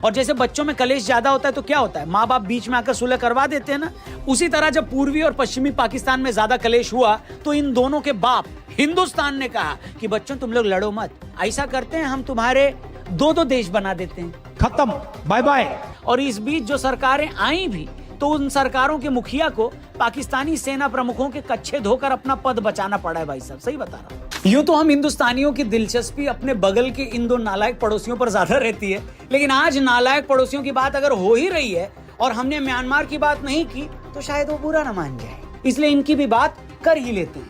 और जैसे बच्चों में कलेश ज्यादा होता है तो क्या होता है, माँ बाप बीच में आकर सुलह करवा देते हैं ना। उसी तरह जब पूर्वी और पश्चिमी पाकिस्तान में ज्यादा कलेश हुआ तो इन दोनों के बाप हिंदुस्तान ने कहा कि बच्चों तुम लोग लड़ो मत, ऐसा करते हैं हम तुम्हारे दो दो देश बना देते हैं, खत्म, बाय बाय। और इस बीच जो सरकारें आई भी तो उन सरकारों के मुखिया को पाकिस्तानी सेना प्रमुखों के कच्छे धोकर अपना पद बचाना पड़ा है। भाई साहब सही बता रहा हूं। यूं तो हम हिंदुस्तानियों की दिलचस्पी अपने बगल के इन दो नालायक पड़ोसियों पर ज्यादा रहती है, लेकिन आज नालायक पड़ोसियों की बात अगर हो ही रही है और हमने म्यांमार की बात नहीं की तो शायद वो बुरा ना मान जाए, इसलिए इनकी भी बात कर ही लेते हैं।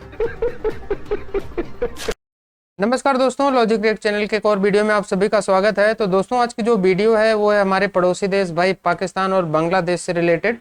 नमस्कार दोस्तों, लॉजिक रिएक्ट चैनल के एक और वीडियो में आप सभी का स्वागत है। तो दोस्तों आज की जो वीडियो है वो है हमारे पड़ोसी देश भाई पाकिस्तान और बांग्लादेश से रिलेटेड।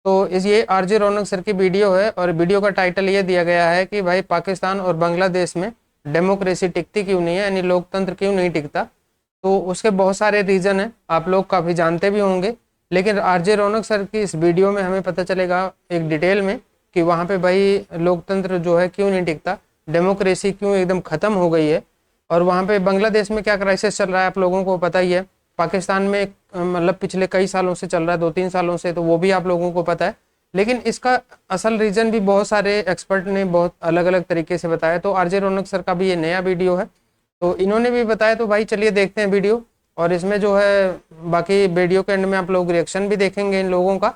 तो ये आरजे रौनक सर की वीडियो है और वीडियो का टाइटल ये दिया गया है कि भाई पाकिस्तान और बांग्लादेश में डेमोक्रेसी टिकती क्यों नहीं है, यानी लोकतंत्र क्यों नहीं टिकता। तो उसके बहुत सारे रीज़न हैं, आप लोग काफ़ी जानते भी होंगे, लेकिन आरजे रौनक सर की इस वीडियो में हमें पता चलेगा एक डिटेल में कि वहाँ पे भाई लोकतंत्र जो है क्यों नहीं टिकता, डेमोक्रेसी क्यों एकदम ख़त्म हो गई है, और वहाँ पे बांग्लादेश में क्या क्राइसिस चल रहा है आप लोगों को पता ही है। पाकिस्तान में मतलब पिछले कई सालों से चल रहा है, 2-3 सालों से, तो वो भी आप लोगों को पता है। लेकिन इसका असल रीज़न भी बहुत सारे एक्सपर्ट ने बहुत अलग अलग तरीके से बताया। तो आरजे रौनक सर का भी ये नया वीडियो है, तो इन्होंने भी बताया। तो भाई चलिए देखते हैं वीडियो, और इसमें जो है बाकी वीडियो के एंड में आप लोग रिएक्शन भी देखेंगे इन लोगों का।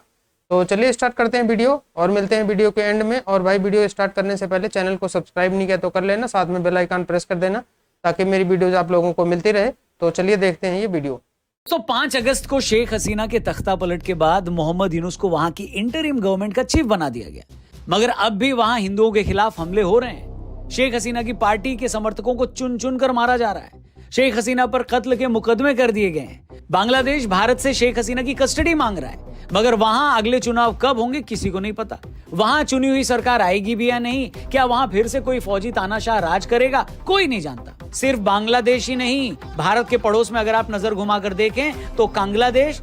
तो चलिए स्टार्ट करते हैं वीडियो और मिलते हैं वीडियो के एंड में। और भाई वीडियो स्टार्ट करने से पहले चैनल को सब्सक्राइब नहीं किया तो कर लेना, साथ में बेल आइकन प्रेस कर देना ताकि मेरी वीडियोज आप लोगों को मिलती रहे। तो चलिए देखते हैं ये वीडियो। तो 5 अगस्त को शेख हसीना के तख्ता पलट के बाद मोहम्मद यूनुस को वहां की इंटरिम गवर्नमेंट का चीफ बना दिया गया, मगर अब भी वहां हिंदुओं के खिलाफ हमले हो रहे हैं। शेख हसीना की पार्टी के समर्थकों को चुन चुन कर मारा जा रहा है। शेख हसीना पर कत्ल के मुकदमे कर दिए गए हैं। बांग्लादेश भारत से शेख हसीना की कस्टडी मांग रहा है, मगर वहां अगले चुनाव कब होंगे किसी को नहीं पता। वहां चुनी हुई सरकार आएगी भी या नहीं, क्या वहां फिर से कोई फौजी तानाशाह राज करेगा, कोई नहीं जानता। सिर्फ बांग्लादेश ही नहीं, भारत के पड़ोस में अगर आप नजर घुमाकर देखें तो बांग्लादेश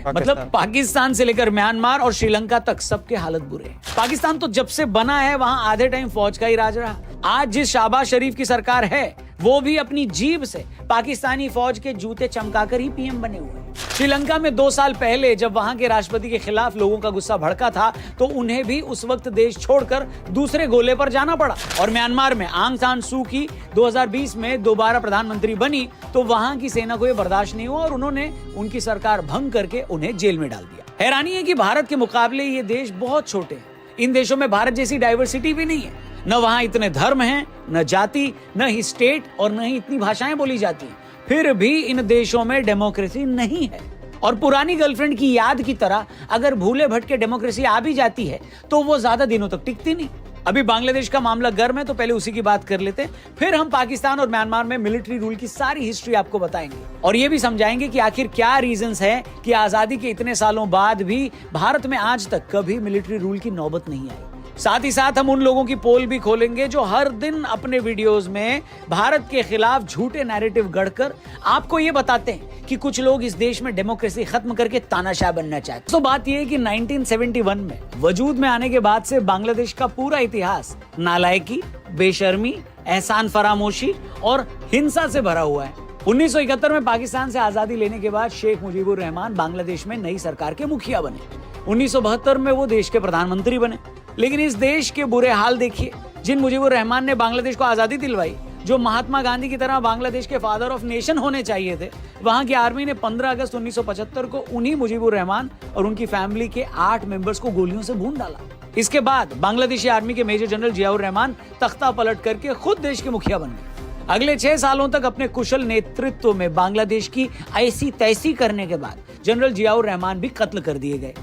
मतलब पाकिस्तान से लेकर म्यांमार और श्रीलंका तक सबके हालत बुरे हैं। पाकिस्तान तो जब से बना है वहां आधे टाइम फौज का ही राज रहा। आज जिस शाहबाज शरीफ की सरकार है वो भी अपनी जीभ से पाकिस्तानी फौज के जूते चमकाकर ही पीएम बने हुए हैं। श्रीलंका में 2 साल पहले जब वहां के राष्ट्रपति के खिलाफ लोगों का गुस्सा भड़का था तो उन्हें भी उस वक्त देश छोड़कर दूसरे गोले पर जाना पड़ा। और म्यांमार में आंग सान सू की 2020 में दोबारा प्रधानमंत्री बनी तो वहां की सेना को यह बर्दाश्त नहीं हुआ और उन्होंने उनकी सरकार भंग करके उन्हें जेल में डाल दिया। हैरानी है कि भारत के मुकाबले ये देश बहुत छोटे हैं। इन देशों में भारत जैसी डाइवर्सिटी भी नहीं है, न वहां इतने धर्म हैं, न जाति, न ही स्टेट, और न ही इतनी भाषाएं बोली जाती हैं। फिर भी इन देशों में डेमोक्रेसी नहीं है। और पुरानी गर्लफ्रेंड की याद की तरह अगर भूले भटके डेमोक्रेसी आ भी जाती है तो वो ज्यादा दिनों तक टिकती नहीं। अभी बांग्लादेश का मामला गर्म है तो पहले उसी की बात कर लेते हैं, फिर हम पाकिस्तान और म्यांमार में मिलिट्री रूल की सारी हिस्ट्री आपको बताएंगे और ये भी समझाएंगे कि आखिर क्या रीजंस है कि आजादी के इतने सालों बाद भी भारत में आज तक कभी मिलिट्री रूल की नौबत नहीं आई। साथ ही साथ हम उन लोगों की पोल भी खोलेंगे जो हर दिन अपने वीडियोस में भारत के खिलाफ झूठे नैरेटिव गढ़कर आपको ये बताते हैं कि कुछ लोग इस देश में डेमोक्रेसी खत्म करके तानाशाह बनना चाहते हैं। तो बात यह है कि 1971 में वजूद में आने के बाद से बांग्लादेश का पूरा इतिहास नालायकी, बेशर्मी, एहसान फरामोशी और हिंसा से भरा हुआ है। 1971 में पाकिस्तान से आजादी लेने के बाद शेख मुजीबुर रहमान बांग्लादेश में नई सरकार के मुखिया बने। 1972 में वो देश के प्रधानमंत्री बने। लेकिन इस देश के बुरे हाल देखिए। जिन मुजीबुर रहमान ने बांग्लादेश को आजादी दिलवाई, जो महात्मा गांधी की तरह बांग्लादेश के फादर ऑफ नेशन होने चाहिए थे, वहां की आर्मी ने 15 अगस्त 1975 को उन्हीं मुजीबुर रहमान और उनकी फैमिली के 8 मेंबर्स को गोलियों से भून डाला। इसके बाद बांग्लादेशी आर्मी के मेजर जनरल जियाउर रहमान तख्ता पलट करके खुद देश के मुखिया बन गए। अगले 6 सालों तक अपने कुशल नेतृत्व में बांग्लादेश की ऐसी तैसी करने के बाद जनरल जियाउर रहमान भी कत्ल कर दिए गए।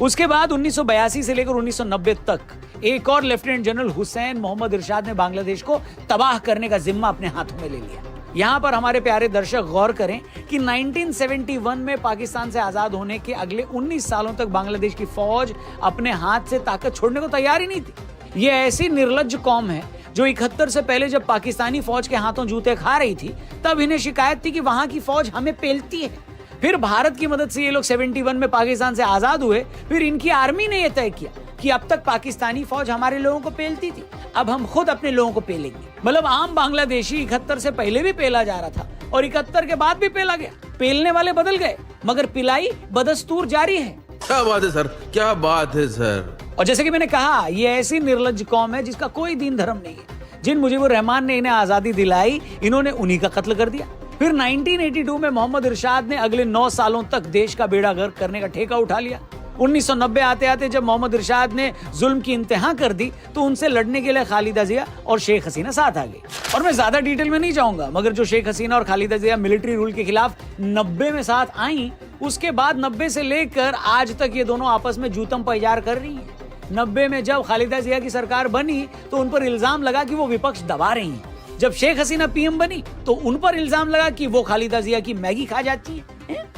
उसके बाद 1982 से लेकर 1990 तक एक और लेफ्टिनेंट जनरल हुसैन मोहम्मद इरशाद ने बांग्लादेश को तबाह करने का जिम्मा अपने हाथों में ले लिया। यहाँ पर हमारे प्यारे दर्शक गौर करें कि 1971 में पाकिस्तान से आजाद होने के अगले 19 सालों तक बांग्लादेश की फौज अपने हाथ से ताकत छोड़ने को तैयार ही नहीं थी। ये ऐसी निर्लज्ज कौम है जो 71 से पहले जब पाकिस्तानी फौज के हाथों जूते खा रही थी तब इन्हें शिकायत थी कि वहां की फौज हमें पेलती है। फिर भारत की मदद से ये लोग 71 में पाकिस्तान से आजाद हुए। फिर इनकी आर्मी ने यह तय किया कि अब तक पाकिस्तानी फौज हमारे लोगों को पेलती थी, अब हम खुद अपने लोगों को पेलेंगे। मतलब आम बांग्लादेशी 71 से पहले भी पेला जा रहा था और 71 के बाद भी पेला गया। पेलने वाले बदल गए मगर पिलाई बदस्तूर जारी है। क्या बात है सर, क्या बात है सर। और जैसे कि मैंने कहा, ये ऐसी निर्लज्ज कौम है जिसका कोई दीन धर्म नहीं है। जिन मुजीबुर रहमान ने इन्हें आजादी दिलाई, इन्होंने उन्हीं का कत्ल कर दिया। फिर 1982 में मोहम्मद इरशाद ने अगले 9 सालों तक देश का बेड़ा गर्क करने का ठेका उठा लिया। 1990 आते आते जब मोहम्मद इरशाद ने जुल्म की इंतहा कर दी तो उनसे लड़ने के लिए खालिदा जिया और शेख हसीना साथ आ गई। और मैं ज्यादा डिटेल में नहीं जाऊंगा, मगर जो शेख हसीना और खालिदा जिया मिलिट्री रूल के खिलाफ 90 में साथ आई, उसके बाद 90 से लेकर आज तक ये दोनों आपस में जूतम पैजार कर रही हैं। 90 में जब खालिदा जिया की सरकार बनी तो उन पर इल्जाम लगा कि वो विपक्ष दबा रही हैं। जब शेख हसीना पीएम बनी तो उन पर इल्जाम लगा कि वो खालिदा जिया की मैगी खा जाती है।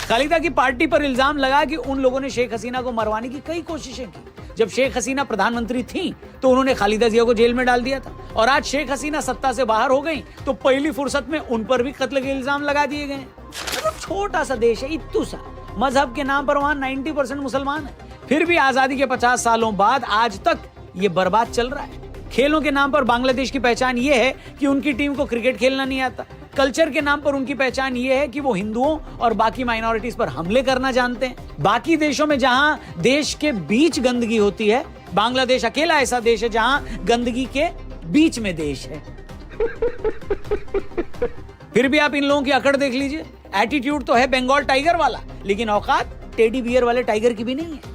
खालिदा की पार्टी पर इल्जाम लगा कि उन लोगों ने शेख हसीना को मरवाने की कई कोशिशें की। जब शेख हसीना प्रधानमंत्री थी तो उन्होंने खालिदा जिया को जेल में डाल दिया था, और आज शेख हसीना सत्ता से बाहर हो गई तो पहली फुर्सत में उन पर भी कत्ल के इल्जाम लगा दिए गए। मतलब छोटा सा देश है, इत्तू सा, मजहब के नाम पर वहां 90% मुसलमान है, फिर भी आजादी के 50 सालों बाद आज तक ये बर्बाद चल रहा है। खेलों के नाम पर बांग्लादेश की पहचान ये है कि उनकी टीम को क्रिकेट खेलना नहीं आता। कल्चर के नाम पर उनकी पहचान ये है कि वो हिंदुओं और बाकी माइनॉरिटीज पर हमले करना जानते हैं। बाकी देशों में जहां देश के बीच गंदगी होती है, बांग्लादेश अकेला ऐसा देश है जहां गंदगी के बीच में देश है। फिर भी आप इन लोगों की अकड़ देख लीजिए। एटीट्यूड तो है बंगाल टाइगर वाला, लेकिन औकात टेडी बियर वाले टाइगर की भी नहीं है।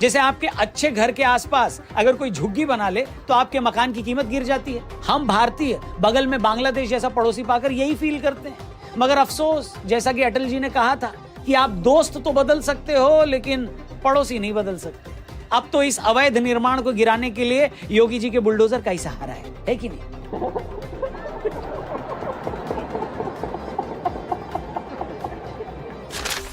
जैसे आपके अच्छे घर के आसपास अगर कोई झुग्गी बना ले तो आपके मकान की कीमत गिर जाती है। हम भारतीय बगल में बांग्लादेश जैसा पड़ोसी पाकर यही फील करते हैं। मगर अफसोस, जैसा कि अटल जी ने कहा था कि आप दोस्त तो बदल सकते हो लेकिन पड़ोसी नहीं बदल सकते। अब तो इस अवैध निर्माण को गिराने के लिए योगी जी के बुलडोजर का ही सहारा है कि नहीं?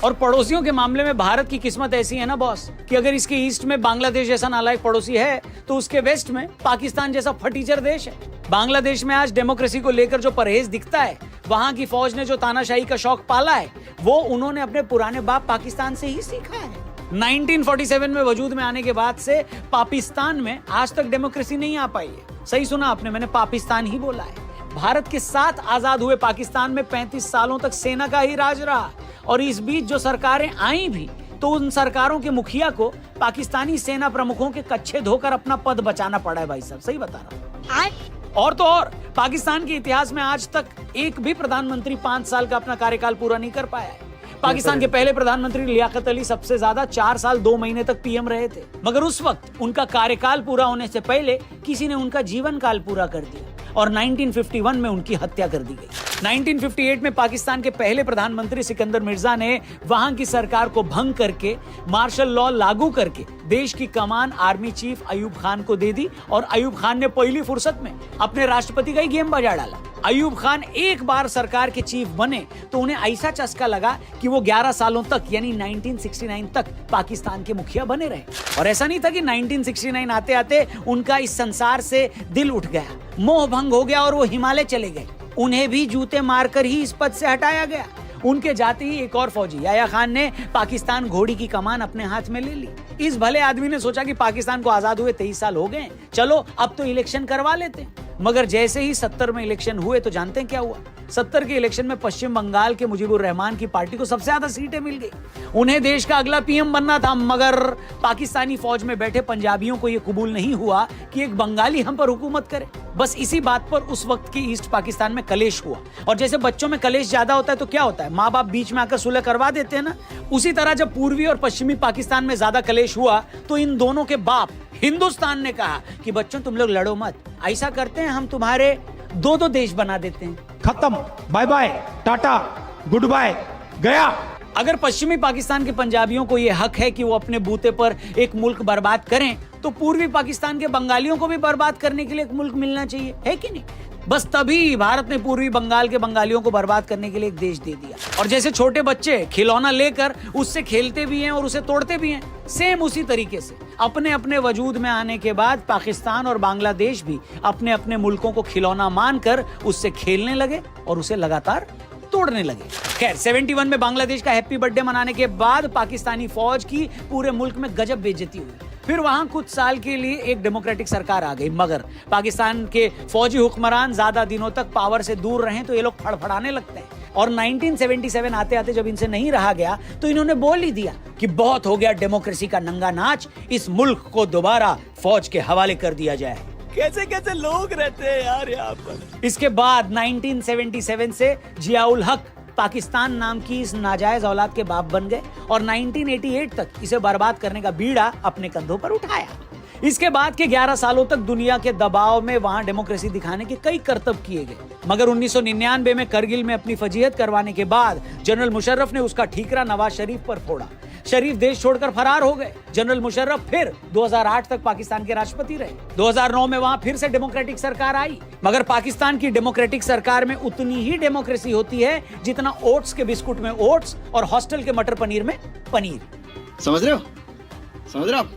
और पड़ोसियों के मामले में भारत की किस्मत ऐसी है ना बॉस, कि अगर इसके ईस्ट में बांग्लादेश जैसा नालायक पड़ोसी है तो उसके वेस्ट में पाकिस्तान जैसा फटीचर देश है। बांग्लादेश में आज डेमोक्रेसी को लेकर जो परहेज दिखता है, वहां की फौज ने जो तानाशाही का शौक पाला है, वो उन्होंने अपने पुराने बाप पाकिस्तान से ही सीखा है। 1947 में वजूद में आने के बाद से पाकिस्तान में आज तक डेमोक्रेसी नहीं आ पाई है। सही सुना आपने, मैंने पाकिस्तान ही बोला है। भारत के 7 आजाद हुए पाकिस्तान में 35 सालों तक सेना का ही राज रहा, और इस बीच जो सरकारें आई भी तो उन सरकारों के मुखिया को पाकिस्तानी सेना प्रमुखों के कच्छे धोकर अपना पद बचाना पड़ा है। भाई साहब सही बता रहा हूं। और तो और पाकिस्तान के इतिहास में आज तक एक भी प्रधानमंत्री 5 साल का अपना कार्यकाल पूरा नहीं कर पाया है। पाकिस्तान के पहले प्रधानमंत्री लियाकत अली सबसे ज्यादा 4 साल 2 महीने तक पीएम रहे थे, मगर उस वक्त उनका कार्यकाल पूरा होने से पहले किसी ने उनका जीवन काल पूरा कर दिया और 1951 में उनकी हत्या कर दी गई। 1958 में पाकिस्तान के पहले प्रधानमंत्री सिकंदर मिर्जा ने वहां की सरकार को भंग करके मार्शल लॉ लागू करके देश की कमान आर्मी चीफ अयूब खान को दे दी, और अयूब खान ने पहली फुर्सत में अपने राष्ट्रपति का ही गेम बजा डाला। अयूब खान एक बार सरकार के चीफ बने तो उन्हें ऐसा चस्का लगा कि वो 11 सालों तक यानी 1969 तक पाकिस्तान के मुखिया बने रहे। और ऐसा नहीं था कि 1969 आते आते उनका इस संसार से दिल उठ गया, मोह भंग हो गया और वो हिमालय चले गए। उन्हें भी जूते मारकर ही इस पद से हटाया गया। उनके जाते ही एक और फौजी याया खान ने पाकिस्तान घोड़ी की कमान अपने हाथ में ले ली। इस भले आदमी ने सोचा कि पाकिस्तान को आजाद हुए 23 साल हो गए, चलो अब तो इलेक्शन करवा लेते हैं। मगर जैसे ही 70 में इलेक्शन हुए तो जानते हैं क्या हुआ? 70 के इलेक्शन में पश्चिम बंगाल के मुजीबुर रहमान की पार्टी को सबसे ज्यादा सीटें मिल गई। उन्हें देश का अगला पीएम बनना था, मगर पाकिस्तानी फौज में बैठे पंजाबियों को यह कबूल नहीं हुआ कि एक बंगाली हम पर हुकूमत करे। बस इसी बात पर उस वक्त के ईस्ट पाकिस्तान में कलेश हुआ। और जैसे बच्चों में कलेश ज्यादा होता है तो क्या होता है, माँ बाप बीच में आकर सुलह करवा देते हैं ना। उसी तरह जब पूर्वी और पश्चिमी पाकिस्तान में ज्यादा कलेश हुआ तो इन दोनों के बाप हिंदुस्तान ने कहा कि बच्चों तुम लोग लड़ो मत, ऐसा करते हैं हम तुम्हारे 2-2 देश बना देते हैं। खत्म, bye bye, tata, goodbye, गया। अगर पश्चिमी पाकिस्तान के पंजाबियों को यह हक है कि वो अपने बूते पर एक मुल्क बर्बाद करें, तो पूर्वी पाकिस्तान के बंगालियों को भी बर्बाद करने के लिए एक मुल्क मिलना चाहिए, है कि नहीं? बस तभी भारत ने पूर्वी बंगाल के बंगालियों को बर्बाद करने के लिए एक देश दे दिया। और जैसे छोटे बच्चे खिलौना लेकर उससे खेलते भी हैं और उसे तोड़ते भी हैं, सेम उसी तरीके से अपने अपने वजूद में आने के बाद पाकिस्तान और बांग्लादेश भी अपने अपने मुल्कों को खिलौना मानकर उससे खेलने लगे और उसे लगातार तोड़ने लगे। खैर 71 में बांग्लादेश का हैप्पी बर्थडे मनाने के बाद पाकिस्तानी फौज की पूरे मुल्क में गजब बेइज्जती हुई। फिर वहां कुछ साल के लिए एक डेमोक्रेटिक सरकार आ गई, मगर पाकिस्तान के फौजी हुक्मरान ज्यादा दिनों तक पावर से दूर रहे तो ये लोग फड़फड़ाने लगते हैं। और 1977 आते आते जब इनसे नहीं रहा गया तो इन्होंने बोल ही दिया कि बहुत हो गया डेमोक्रेसी का नंगा नाच, इस मुल्क को दोबारा फौज के हवाले कर दिया जाए। कैसे कैसे लोग रहते हैं यार यहाँ पर। इसके बाद 1977 से जियाउल हक पाकिस्तान नाम की इस नाजायज औलाद के बाप बन गए और 1988 तक इसे बर्बाद करने का बीड़ा अपने कंधों पर उठाया। इसके बाद के 11 सालों तक दुनिया के दबाव में वहां डेमोक्रेसी दिखाने के कई करतब किए गए, मगर 1999 में करगिल में अपनी फजीहत करवाने के बाद जनरल मुशर्रफ ने उसका ठीकरा नवाज शरीफ पर फोड़ा। शरीफ देश छोड़कर फरार हो गए। जनरल मुशर्रफ फिर 2008 तक पाकिस्तान के राष्ट्रपति रहे। 2009 में वहां फिर से डेमोक्रेटिक सरकार आई, मगर पाकिस्तान की डेमोक्रेटिक सरकार में उतनी ही डेमोक्रेसी होती है जितना ओट्स के बिस्कुट में ओट्स और हॉस्टल के मटर पनीर में पनीर। समझ रहे हो? समझ रहे हो?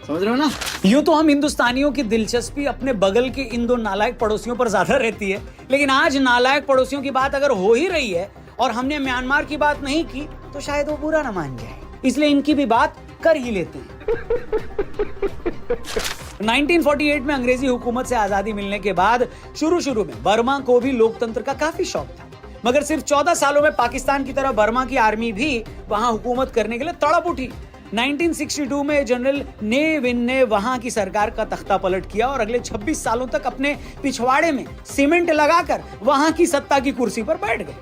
समझ रहे हो ना? यूं तो हम हिंदुस्तानियों की दिलचस्पी अपने बगल के इन दो नालायक पड़ोसियों पर ज्यादा रहती है, लेकिन आज नालायक पड़ोसियों की बात अगर हो ही रही है और हमने म्यांमार की बात नहीं की तो शायद वो बुरा ना मान जाए, इसलिए इनकी भी बात कर ही लेते हैं। 1948 में अंग्रेजी हुकूमत से आजादी मिलने के बाद शुरू में बर्मा को भी लोकतंत्र का काफी शौक था, मगर सिर्फ 14 सालों में पाकिस्तान की तरह बर्मा की आर्मी भी वहां हुकूमत करने के लिए तड़प उठी। 1962 में जनरल ने विन ने वहां की सरकार का तख्ता पलट किया और अगले 26 सालों तक अपने पिछवाड़े में सीमेंट लगाकर वहां की सत्ता की कुर्सी पर बैठ गए।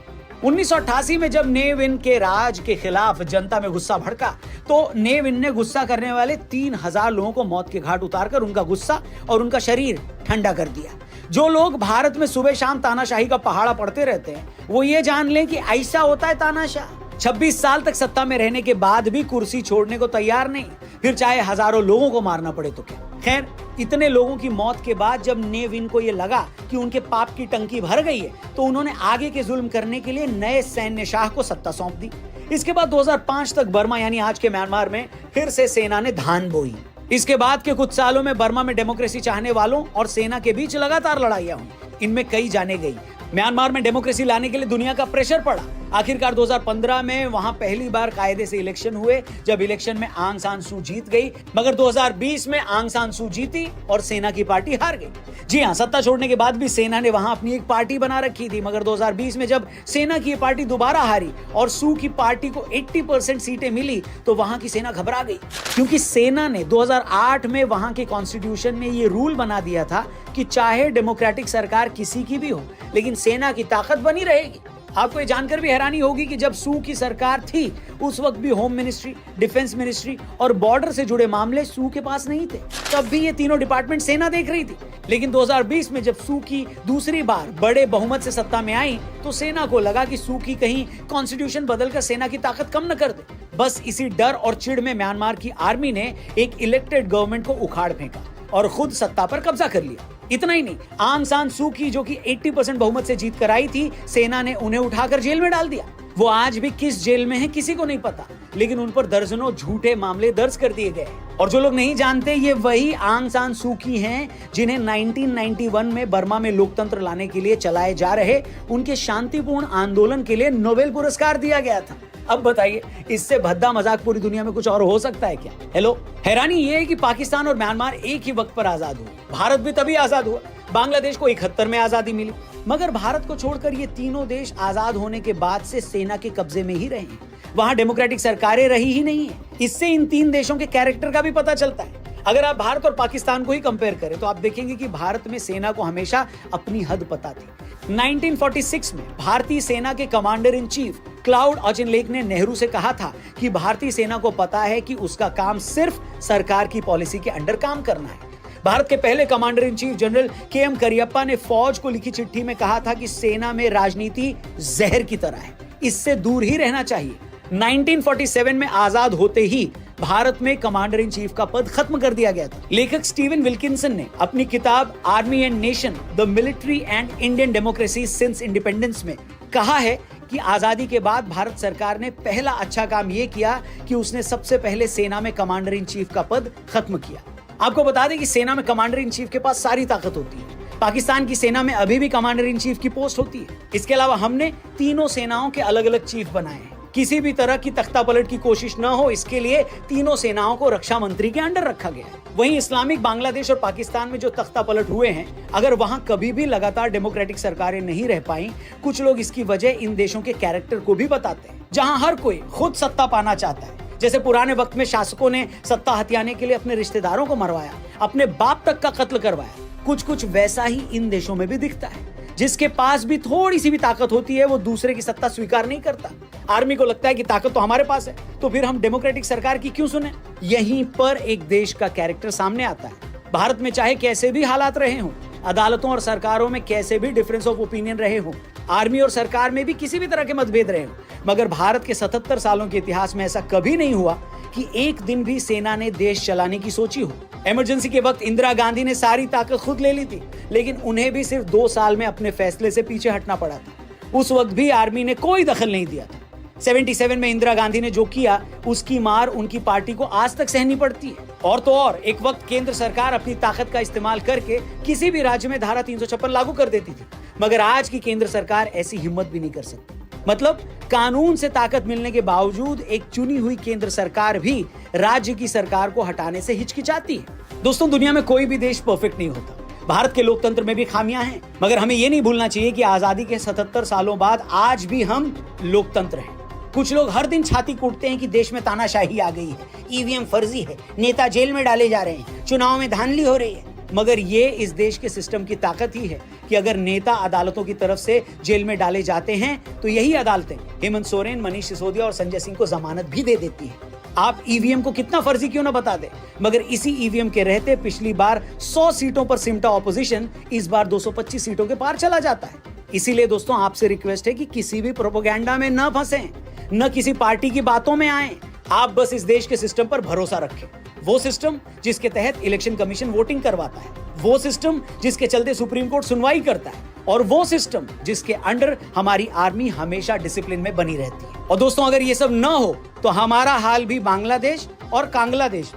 1988 में जब ने विन के राज के खिलाफ जनता में गुस्सा भड़का तो ने विन ने गुस्सा करने वाले 3000 लोगों को मौत के घाट उतारकर उनका गुस्सा और उनका शरीर ठंडा कर दिया। जो लोग भारत में सुबह शाम तानाशाही का पहाड़ा पढ़ते रहते हैं वो ये जान लें कि ऐसा होता है तानाशाह। 26 साल तक सत्ता में रहने के बाद भी कुर्सी छोड़ने को तैयार नहीं, फिर चाहे हजारों लोगों को मारना पड़े तो क्या। खैर इतने लोगों की मौत के बाद जब ने विन को यह लगा कि उनके पाप की टंकी भर गई है तो उन्होंने आगे के जुल्म करने के लिए नए सैन्य शाह को सत्ता सौंप दी। इसके बाद 2005 तक बर्मा यानी आज के म्यांमार में फिर से सेना ने धान बोई। इसके बाद के कुछ सालों में बर्मा में डेमोक्रेसी चाहने वालों और सेना के बीच लगातार लड़ाइयां हुई, इनमें कई जाने गई। म्यांमार में डेमोक्रेसी लाने के लिए दुनिया का प्रेशर पड़ा। आखिरकार 2015 में वहां पहली बार कायदे से इलेक्शन हुए, जब इलेक्शन में आंग सान सू जीत गई, मगर 2020 में आंग सान सू जीती और सेना की पार्टी हार गई। जी हां, सत्ता छोड़ने के बाद भी सेना ने वहां अपनी एक पार्टी बना रखी थी, मगर 2020 में जब सेना की पार्टी दोबारा हारी और सू की पार्टी को 80% सीटें मिली तो वहां की सेना घबरा गई, क्योंकि सेना ने 2008 में वहां के कॉन्स्टिट्यूशन में ये रूल बना दिया था कि चाहे डेमोक्रेटिक सरकार किसी की भी हो लेकिन सेना की ताकत बनी रहेगी। आपको ये जानकर भी हैरानी होगी कि जब सू की सरकार थी उस वक्त भी होम मिनिस्ट्री, डिफेंस मिनिस्ट्री और बॉर्डर से जुड़े मामले सू के पास नहीं थे, तब भी ये तीनों डिपार्टमेंट सेना देख रही थी। लेकिन 2020 में जब सू की दूसरी बार बड़े बहुमत से सत्ता में आई तो सेना को लगा कि सू की कहीं कॉन्स्टिट्यूशन बदलकर सेना की ताकत कम न कर दे। बस इसी डर और चिढ़ में म्यांमार की आर्मी ने एक इलेक्टेड गवर्नमेंट को उखाड़ फेंका और खुद सत्ता पर कब्जा कर लिया। इतना ही नहीं, आंग सान सू की जो कि 80% बहुमत से जीत कर आई थी, सेना ने उन्हें उठाकर जेल में डाल दिया। वो आज भी किस जेल में है किसी को नहीं पता, लेकिन उन पर दर्जनों झूठे मामले दर्ज कर दिए गए। और जो लोग नहीं जानते, ये वही आंग सान सू की हैं जिन्हें 1991 में बर्मा में लोकतंत्र लाने के लिए चलाए जा रहे उनके शांतिपूर्ण आंदोलन के लिए नोबेल पुरस्कार दिया गया था। अब बताइए, इससे भद्दा मजाक पूरी दुनिया में कुछ और हो सकता है क्या? हेलो, हैरानी ये है कि पाकिस्तान और म्यांमार एक ही वक्त पर आजाद हुए। भारत भी तभी आजाद हुआ। बांग्लादेश को 71 में आजादी मिली, मगर भारत को छोड़कर ये तीनों देश आजाद होने के बाद से सेना के कब्जे में ही रहे हैं। वहां डेमोक्रेटिक सरकारें रही ही नहीं है। इससे इन तीन देशों के कैरेक्टर का भी पता चलता है। अगर आप भारत और पाकिस्तान को ही कंपेयर करें तो आप देखेंगे कि भारत में सेना को हमेशा अपनी हद पता थी। 1946 में भारतीय सेना के commander in chief cloud Auchinleck ने नेहरू से कहा था कि भारतीय सेना को पता है कि उसका काम सिर्फ सरकार की पॉलिसी के अंडर काम करना है। भारत के पहले commander in chief general KM. Cariappa ने फौज को लिखी चिट्ठी में कहा था कि सेना में राजनीति जहर की तरह है, इससे दूर ही रहना चाहिए। 1947 में आजाद होते ही भारत में कमांडर इन चीफ का पद खत्म कर दिया गया था। लेखक स्टीवन विल्किंसन ने अपनी किताब army and nation, the military and Indian democracy since independence में कहा है कि आजादी के बाद भारत सरकार ने पहला अच्छा काम यह किया कि उसने सबसे पहले सेना में कमांडर इन चीफ का पद खत्म किया। आपको बता दें कि सेना में कमांडर इन चीफ के पास सारी ताकत होती है। पाकिस्तान की सेना में अभी भी कमांडर इन चीफ की पोस्ट होती है। इसके अलावा हमने तीनों सेनाओं के अलग अलग चीफ बनाए हैं। किसी भी तरह की तख्तापलट की कोशिश न हो, इसके लिए तीनों सेनाओं को रक्षा मंत्री के अंडर रखा गया है। वहीं इस्लामिक बांग्लादेश और पाकिस्तान में जो तख्तापलट हुए हैं, अगर वहां कभी भी लगातार डेमोक्रेटिक सरकारें नहीं रह पाई, कुछ लोग इसकी वजह इन देशों के कैरेक्टर को भी बताते हैं, जहां हर कोई खुद सत्ता पाना चाहता है। जैसे पुराने वक्त में शासकों ने सत्ता हथियाने के लिए अपने रिश्तेदारों को मरवाया, अपने बाप तक का कत्ल करवाया। कुछ वैसा ही इन देशों में भी दिखता है। जिसके पास भी थोड़ी सी भी ताकत होती है, वो दूसरे की सत्ता स्वीकार नहीं करता। आर्मी को लगता है कि ताकत तो हमारे पास है, तो फिर हम डेमोक्रेटिक सरकार की क्यों सुने। यहीं पर एक देश का कैरेक्टर सामने आता है। भारत में चाहे कैसे भी हालात रहे हों, अदालतों और सरकारों में कैसे भी डिफरेंस ऑफ ओपिनियन रहे हों, आर्मी और सरकार में भी किसी भी तरह के मतभेद रहे हों, मगर भारत के 77 सालों के इतिहास में ऐसा कभी नहीं हुआ कि एक दिन भी सेना ने देश चलाने की सोची हो। इमरजेंसी के वक्त इंदिरा गांधी ने सारी ताकत खुद ले ली थी, लेकिन उन्हें भी सिर्फ 2 साल में अपने फैसले से पीछे हटना पड़ा था। उस वक्त भी आर्मी ने कोई दखल नहीं दिया था। 77 में इंदिरा गांधी ने जो किया, उसकी मार उनकी पार्टी को आज तक सहनी पड़ती है। और तो और, एक वक्त केंद्र सरकार अपनी ताकत का इस्तेमाल करके किसी भी राज्य में धारा 356 लागू कर देती थी, मगर आज की केंद्र सरकार ऐसी हिम्मत भी नहीं कर सकती। मतलब कानून से ताकत मिलने के बावजूद एक चुनी हुई केंद्र सरकार भी राज्य की सरकार को हटाने से हिचकिचाती है। दोस्तों, दुनिया में कोई भी देश परफेक्ट नहीं होता। भारत के लोकतंत्र में भी खामियां हैं, मगर हमें यह नहीं भूलना चाहिए कि आजादी के 77 सालों बाद आज भी हम लोकतंत्र हैं। कुछ लोग हर दिन छाती कूटते हैं कि देश में तानाशाही आ गई है, ईवीएम फर्जी है, नेता जेल में डाले जा रहे हैं, चुनाव में धांधली हो रही है, मगर ये इस देश के सिस्टम की ताकत ही है कि अगर नेता अदालतों की तरफ से जेल में डाले जाते हैं, तो यही अदालतें हेमंत सोरेन, मनीष सिसोदिया और संजय सिंह को जमानत भी दे देती है। आप ईवीएम को कितना फर्जी क्यों ना बता दे, मगर इसी ईवीएम के रहते पिछली बार 100 सीटों पर सिमटा ऑपोजिशन इस बार 225 सीटों के पार चला जाता है। इसीलिए दोस्तों, आपसे रिक्वेस्ट है कि किसी भी प्रोपेगेंडा में न फंसें, न किसी पार्टी की बातों में आए। आप बस इस देश के सिस्टम पर भरोसा रखें। वो सिस्टम जिसके तहत इलेक्शन कमीशन वोटिंग करवाता है, वो सिस्टम जिसके चलते सुप्रीम कोर्ट सुनवाई करता है, और वो सिस्टम जिसके अंडर हमारी आर्मी हमेशा डिसिप्लिन में बनी रहती है। और दोस्तों, अगर ये सब न हो तो हमारा हाल भी बांग्लादेश और कांग्लादेश,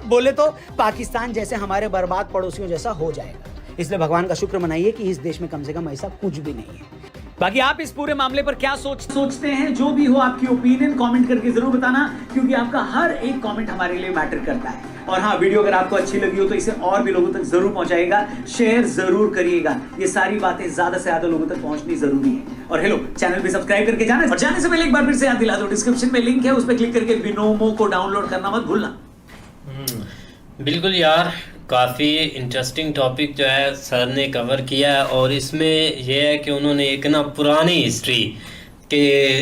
बोले तो पाकिस्तान जैसे हमारे बर्बाद पड़ोसियों जैसा हो जाएगा। इसलिए भगवान का शुक्र मनाइए कि इस देश में कम से कम ऐसा कुछ भी नहीं है। बाकी आप इस पूरे मामले पर क्या सोचते हैं, जो भी हो आपकी ओपिनियन कमेंट करके जरूर बताना, क्योंकि आपका हर एक कमेंट हमारे लिए मैटर करता है। और हाँ, वीडियो अगर आपको अच्छी लगी हो तो इसे और भी लोगों तक जरूर पहुंचाइएगा, शेयर जरूर करिएगा। ये सारी बातें ज्यादा से ज्यादा लोगों तक पहुंचनी जरूरी है। और हेलो, चैनल भी सब्सक्राइब करके जाना, और जाने से पहले एक बार फिर से याद दिला दो, डिस्क्रिप्शन में लिंक है, उस पर क्लिक करके बिनोमो को डाउनलोड करना मत भूलना। बिल्कुल यार, काफ़ी इंटरेस्टिंग टॉपिक जो है सर ने कवर किया है। और इसमें यह है कि उन्होंने एक ना पुरानी हिस्ट्री के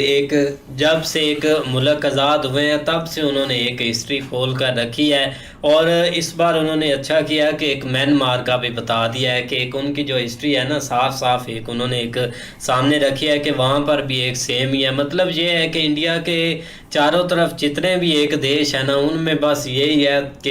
एक जब से एक मुल्क आज़ाद हुए हैं तब से उन्होंने एक हिस्ट्री खोल कर रखी है। और इस बार उन्होंने अच्छा किया कि एक म्यांमार का भी बता दिया है कि एक उनकी जो हिस्ट्री है ना, साफ साफ एक उन्होंने एक सामने रखी है कि वहाँ पर भी एक सेम ही है। मतलब ये है कि इंडिया के चारों तरफ जितने भी एक देश है ना, उनमें बस यही है कि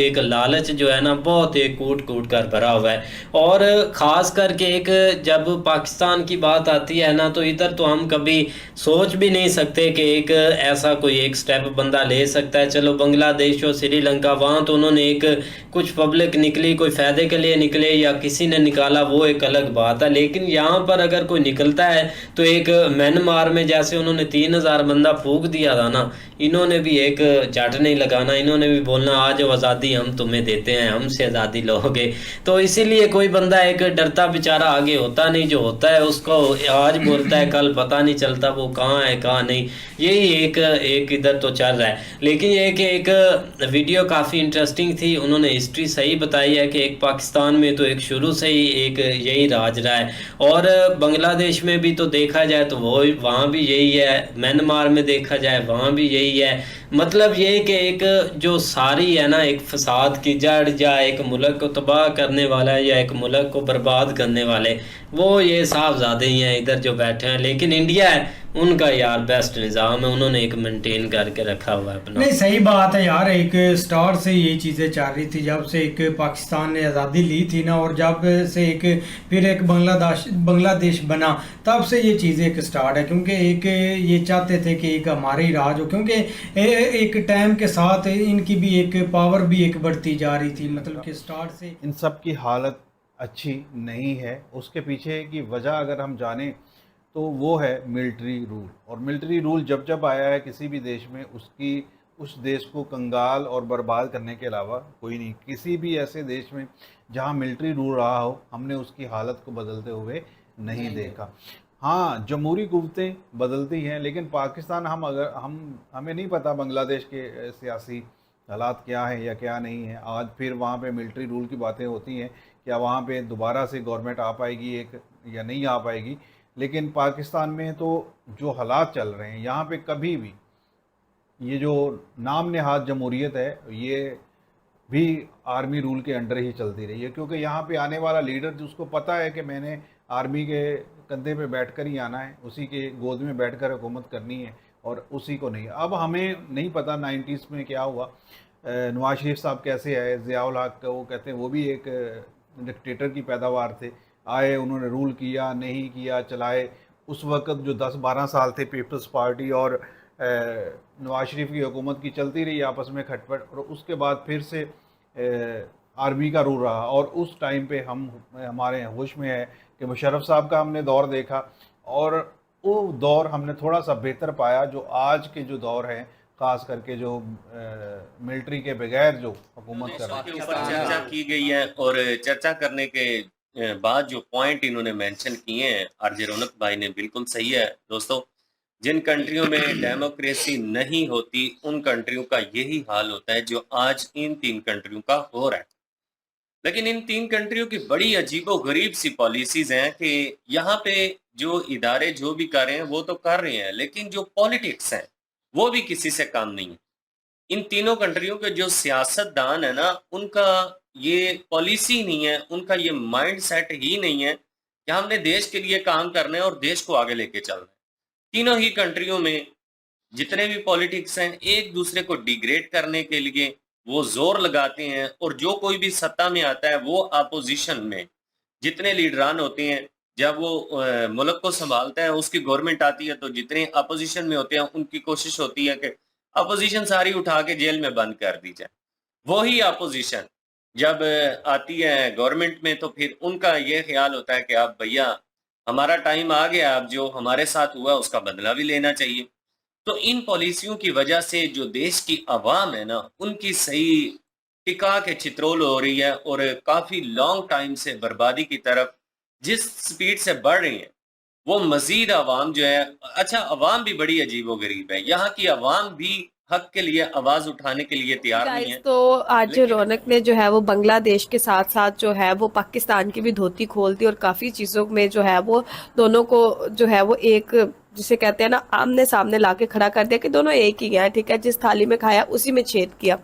एक लालच जो है ना, बहुत एक कूट कूट कर भरा हुआ है। और ख़ास करके एक जब पाकिस्तान की बात आती है ना, तो इधर तो हम कभी सोच भी नहीं सकते कि एक ऐसा कोई एक स्टेप बंदा ले सकता है। चलो बांग्लादेश और श्रीलंका, वहाँ तो उन्होंने एक कुछ पब्लिक निकली, कोई फ़ायदे के लिए निकले या किसी ने निकाला, वो एक अलग बात है। लेकिन यहाँ पर अगर कोई निकलता है तो एक म्यांमार में जैसे उन्होंने 3000 बंदा फूंक दिया था ना, इन्होंने भी एक झट नहीं लगाना, इन्होंने भी बोलना आज आज़ादी हम तुम्हें देते हैं, हमसे आज़ादी लोगे। तो इसीलिए कोई बंदा एक डरता बेचारा आगे होता नहीं, जो होता है उसको आज बोलता है, कल पता नहीं चलता वो कहाँ है कहाँ नहीं। यही एक इधर तो चल रहा है। लेकिन ये कि एक वीडियो काफ़ी इंटरेस्टिंग थी, उन्होंने हिस्ट्री सही बताई है कि एक पाकिस्तान में तो एक शुरू से ही एक यही राज रहा है। और बांग्लादेश में भी तो देखा जाए तो वो वहाँ भी यही है, म्यांमार में देखा जाए वहाँ भी यही है। मतलब ये कि एक जो सारी है ना एक फसाद की जड़, या एक मुल्क को तबाह करने वाला है या एक मुल्क को बर्बाद करने वाले, वो ये साहबजादे ही हैं इधर जो बैठे हैं। लेकिन इंडिया है उनका यार बेस्ट निज़ाम है, उन्होंने एक मेंटेन करके रखा हुआ है अपना। नहीं, सही बात है यार, एक स्टार्ट से ये चीज़ें चल रही थी जब से एक पाकिस्तान ने आज़ादी ली थी ना, और जब से एक फिर एक बांग्लादेश बना, तब से ये चीज़ें एक स्टार्ट है। क्योंकि एक ये चाहते थे कि एक हमारे ही राज हो, क्योंकि एक टाइम के साथ इनकी भी एक पावर भी एक बढ़ती जा रही थी। मतलब कि स्टार्ट से इन सब की हालत अच्छी नहीं है। उसके पीछे की वजह अगर हम जानें तो वो है मिलिट्री रूल। और मिलिट्री रूल जब जब आया है किसी भी देश में, उसकी उस देश को कंगाल और बर्बाद करने के अलावा कोई नहीं। किसी भी ऐसे देश में जहाँ मिलिट्री रूल रहा हो, हमने उसकी हालत को बदलते हुए नहीं देखा। हाँ, जमहूरी कुव्वतें बदलती हैं, लेकिन पाकिस्तान हमें नहीं पता बांग्लादेश के सियासी हालात क्या हैं या क्या नहीं है। आज फिर वहाँ पे मिलिट्री रूल की बातें होती हैं, क्या वहाँ पे दोबारा से गवर्नमेंट आ पाएगी एक या नहीं आ पाएगी। लेकिन पाकिस्तान में तो जो हालात चल रहे हैं, यहाँ पे कभी भी ये जो नाम नेहाद जमहूरियत है, ये भी आर्मी रूल के अंडर ही चलती रही है। क्योंकि यहाँ पे आने वाला लीडर जिसको पता है कि मैंने आर्मी के कंधे पे बैठकर ही आना है, उसी के गोद में बैठकर हुकूमत करनी है, और उसी को नहीं। अब हमें नहीं पता 90s में क्या हुआ, नवाज शरीफ साहब कैसे आए, ज़ियाउल हक वो कहते हैं वो भी एक डिक्टेटर की पैदावार थे। आए, उन्होंने रूल किया, नहीं किया, चलाए। उस वक़्त जो 10-12 साल थे पीपल्स पार्टी और नवाज शरीफ की हुकूमत की चलती रही आपस में खटपट, और उसके बाद फिर से आर्मी का रूल रहा। और उस टाइम पे हमारे होश में है कि मुशर्रफ साहब का हमने दौर देखा, और वो दौर हमने थोड़ा सा बेहतर पाया। जो आज के जो दौर है, ख़ास करके जो मिलिट्री के बगैर जो हुकूमत कर रही है, के ऊपर चर्चा की गई है, और चर्चा करने के बाद जो पॉइंट इन्होंने मेंशन किए हैं आरजे रौनक भाई ने, बिल्कुल सही है दोस्तों। जिन कंट्रियों में डेमोक्रेसी नहीं होती, उन कंट्रियों का यही हाल होता है जो आज इन 3 कंट्रियों का हो रहा है। लेकिन इन 3 कंट्रियों की बड़ी अजीबो-गरीब सी पॉलिसीज़ हैं कि यहाँ पे जो इदारे जो भी कर रहे हैं वो तो कर रहे हैं, लेकिन जो पॉलिटिक्स हैं वो भी किसी से कम नहीं है। इन तीनों कंट्रियों के जो सियासतदान है ना, उनका ये पॉलिसी नहीं है, उनका ये माइंडसेट ही नहीं है कि हमने देश के लिए काम करना है और देश को आगे लेके चलना है। तीनों ही कंट्रियों में जितने भी पॉलिटिक्स हैं, एक दूसरे को डिग्रेड करने के लिए वो जोर लगाते हैं, और जो कोई भी सत्ता में आता है वो अपोजिशन में जितने लीडरान होते हैं, जब वो मुल्क को संभालता है, उसकी गवर्नमेंट आती है, तो जितने अपोजिशन में होते हैं उनकी कोशिश होती है कि अपोजिशन सारी उठा के जेल में बंद कर दी जाए। वही अपोजिशन जब आती है गवर्नमेंट में, तो फिर उनका ये ख्याल होता है कि अब भैया हमारा टाइम आ गया, अब जो हमारे साथ हुआ उसका बदला भी लेना चाहिए। तो इन पॉलिसियों की वजह से जो देश की आवाम है ना, उनकी सही टिका के चित्रोल हो रही है, और काफ़ी लॉन्ग टाइम से बर्बादी की तरफ जिस स्पीड से बढ़ रही है, वो मज़ीद आवाम जो है, अच्छा आवाम भी बड़ी अजीबो-गरीब है। यहाँ की आवाम भी हक के लिए आवाज़ उठाने के लिए तैयार नहीं है। तो आज जो रौनक ने जो है वो बांग्लादेश के साथ साथ जो है वो पाकिस्तान की भी धोती खोल दी, और काफ़ी चीज़ों में जो है वो दोनों को जो है वो एक, जिसे कहते हैं ना, आमने सामने लाके खड़ा कर दिया कि दोनों एक ही हैं, ठीक है, जिस थाली में खाया उसी में छेद किया।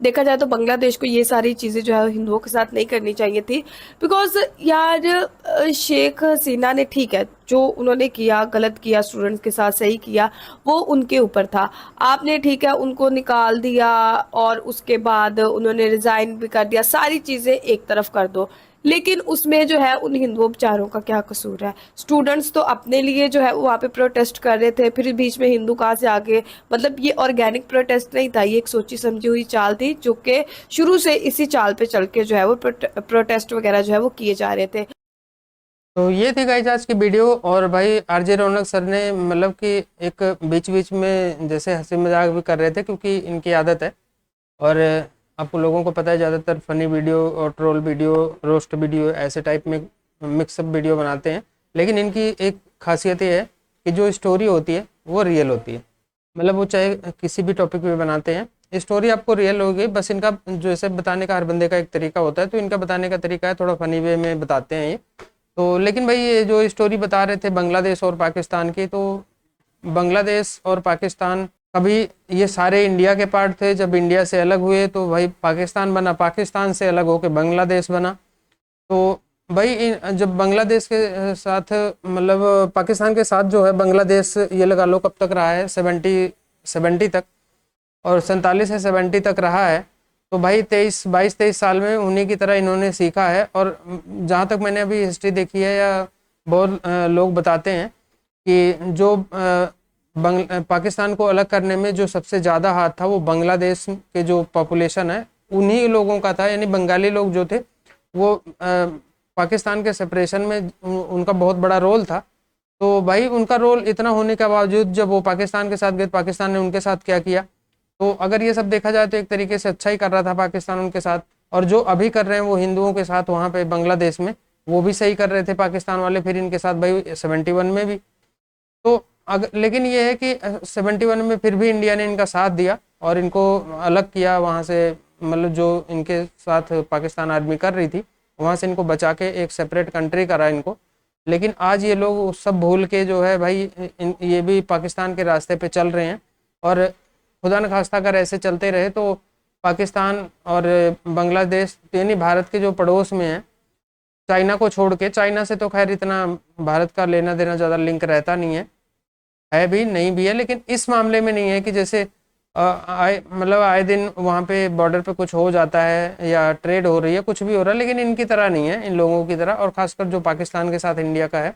देखा जाए तो बांग्लादेश को ये सारी चीज़ें जो है हिंदुओं के साथ नहीं करनी चाहिए थी, बिकॉज यार शेख हसीना ने, ठीक है, जो उन्होंने किया गलत किया, स्टूडेंट्स के साथ सही किया, वो उनके ऊपर था। आपने, ठीक है, उनको निकाल दिया और उसके बाद उन्होंने रिजाइन भी कर दिया, सारी चीज़ें एक तरफ कर दो, लेकिन उसमें जो है उन हिंदुओं बेचारों का क्या कसूर है। स्टूडेंट्स तो अपने लिए जो है वो वहाँ पे प्रोटेस्ट कर रहे थे, फिर बीच में हिंदू कहाँ से आगे, मतलब ये ऑर्गेनिक प्रोटेस्ट नहीं था, ये एक सोची समझी हुई चाल थी, जो कि शुरू से इसी चाल पे चल के जो है वो प्रोटेस्ट वगैरह जो है वो किए जा रहे थे। तो ये थी गाइस आज की वीडियो। और भाई आरजे रौनक सर ने मतलब कि एक बीच बीच में जैसे हंसी मजाक भी कर रहे थे, क्योंकि इनकी आदत है, और आपको लोगों को पता है ज़्यादातर फ़नी वीडियो और ट्रोल वीडियो, रोस्ट वीडियो, ऐसे टाइप में मिक्सअप वीडियो बनाते हैं। लेकिन इनकी एक खासियत ये है कि जो स्टोरी होती है वो रियल होती है, मतलब वो चाहे किसी भी टॉपिक पे बनाते हैं, स्टोरी आपको रियल होगी। बस इनका जो ऐसे बताने का हर बंदे का एक तरीका होता है, तो इनका बताने का तरीका है थोड़ा फ़नी वे में बताते हैं ये तो। लेकिन भाई ये जो स्टोरी बता रहे थे बांग्लादेश और पाकिस्तान की, तो बांग्लादेश और पाकिस्तान कभी ये सारे इंडिया के पार्ट थे, जब इंडिया से अलग हुए तो भाई पाकिस्तान बना, पाकिस्तान से अलग होकर बांग्लादेश बना। तो भाई जब बांग्लादेश के साथ, मतलब पाकिस्तान के साथ जो है बांग्लादेश, ये लगा लो कब तक रहा है, 70 तक, और 47 से 70 तक रहा है। तो भाई 22-23 साल में उन्हीं की तरह इन्होंने सीखा है। और जहाँ तक मैंने अभी हिस्ट्री देखी है, या बहुत लोग बताते हैं कि जो पाकिस्तान को अलग करने में जो सबसे ज़्यादा हाथ था वो बांग्लादेश के जो पॉपुलेशन है उन्हीं लोगों का था, यानी बंगाली लोग जो थे वो पाकिस्तान के सेपरेशन में उनका बहुत बड़ा रोल था। तो भाई उनका रोल इतना होने के बावजूद जब वो पाकिस्तान के साथ गए, पाकिस्तान ने उनके साथ क्या किया? तो अगर ये सब देखा जाए तो एक तरीके से अच्छा ही कर रहा था पाकिस्तान उनके साथ, और जो अभी कर रहे हैं वो हिंदुओं के साथ वहाँ पे बांग्लादेश में, वो भी सही कर रहे थे पाकिस्तान वाले, फिर इनके साथ भाई 71 में भी। तो लेकिन ये है कि 71 में फिर भी इंडिया ने इनका साथ दिया और इनको अलग किया वहाँ से, मतलब जो इनके साथ पाकिस्तान आर्मी कर रही थी वहाँ से इनको बचा के एक सेपरेट कंट्री करा इनको। लेकिन आज ये लोग सब भूल के जो है भाई ये भी पाकिस्तान के रास्ते पे चल रहे हैं, और खुदा न खास्ता अगर ऐसे चलते रहे तो पाकिस्तान और बांग्लादेश यानी भारत के जो पड़ोस में है, चाइना को छोड़ के, चाइना से तो खैर इतना भारत का लेना देना ज़्यादा लिंक रहता नहीं है भी नहीं भी है, लेकिन इस मामले में नहीं है कि जैसे मतलब आए दिन वहाँ पे बॉर्डर पे कुछ हो जाता है या ट्रेड हो रही है, कुछ भी हो रहा है, लेकिन इनकी तरह नहीं है, इन लोगों की तरह, और ख़ासकर जो पाकिस्तान के साथ इंडिया का है।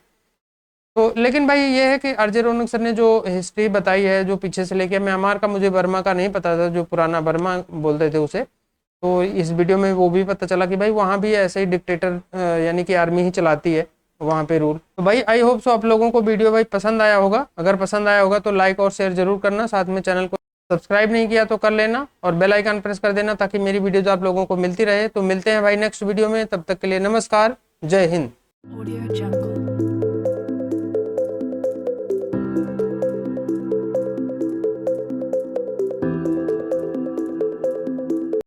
तो लेकिन भाई ये है कि आरजे रौनक सर ने जो हिस्ट्री बताई है, जो पीछे से लेके म्यांमार का, मुझे बर्मा का नहीं पता था, जो पुराना बर्मा बोलते थे उसे, तो इस वीडियो में वो भी पता चला कि भाई वहाँ भी ऐसे ही डिक्टेटर यानी कि आर्मी ही चलाती है वहाँ पे रूल। तो भाई आई होप सो आप लोगों को वीडियो भाई पसंद आया होगा। अगर पसंद आया होगा तो लाइक और शेयर जरूर करना, साथ में चैनल को सब्सक्राइब नहीं किया तो कर लेना और बेल आइकन प्रेस कर देना ताकि मेरी वीडियोज आप लोगों को मिलती रहे। तो मिलते हैं भाई नेक्स्ट वीडियो में, तब तक के लिए नमस्कार, जय हिंद। Audio Jungle.